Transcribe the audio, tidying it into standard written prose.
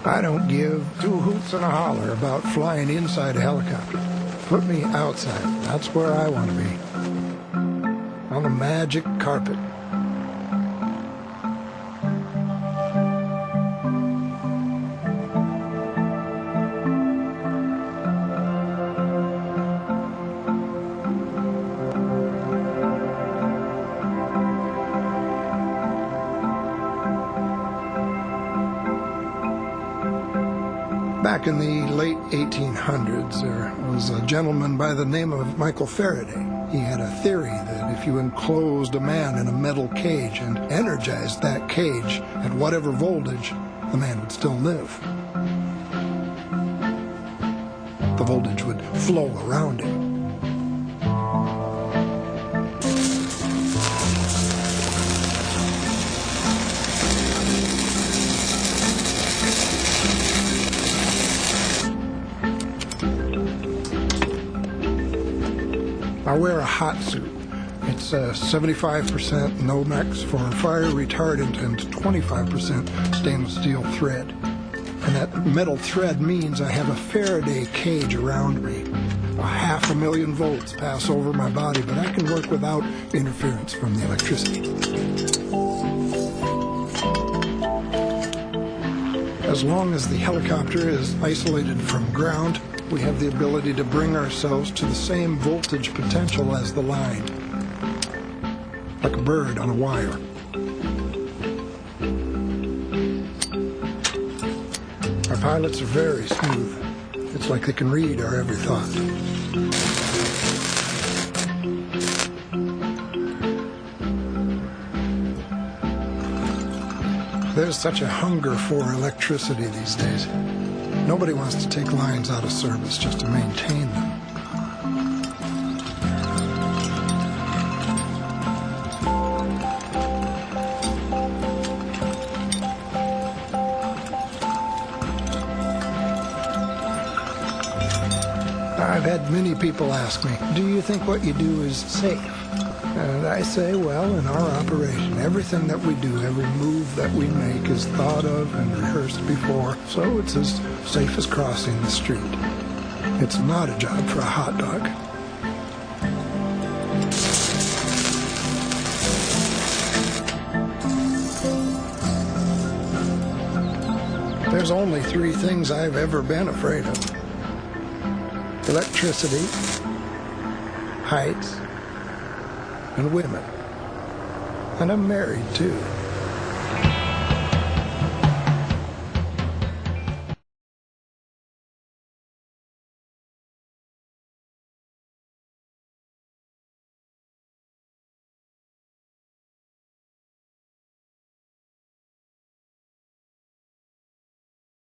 I don't give two hoots and a holler about flying inside a helicopter. Put me outside. That's where I want to be. On a magic carpet. Back in the late 1800s, there was a gentleman by the name of Michael Faraday. He had a theory that if you enclosed a man in a metal cage and energized that cage at whatever voltage, the man would still live. The voltage would flow around him. I wear a hot suit. It's 75% Nomex for fire retardant and 25% stainless steel thread. And that metal thread means I have a Faraday cage around me. 500,000 volts pass over my body, but I can work without interference from the electricity. As long as the helicopter is isolated from ground, we have the ability to bring ourselves to the same voltage potential as the line, like a bird on a wire. Our pilots are very smooth. It's like they can read our every thought. There's such a hunger for electricity these days. Nobody wants to take lines out of service just to maintain them. I've had many people ask me, do you think what you do is safe? And I say, well, in our operation, everything that we do, every move that we make is thought of and rehearsed before, so it's as safe as crossing the street. It's not a job for a hot dog. There's only three things I've ever been afraid of: electricity, heights, and women. And I'm married, too.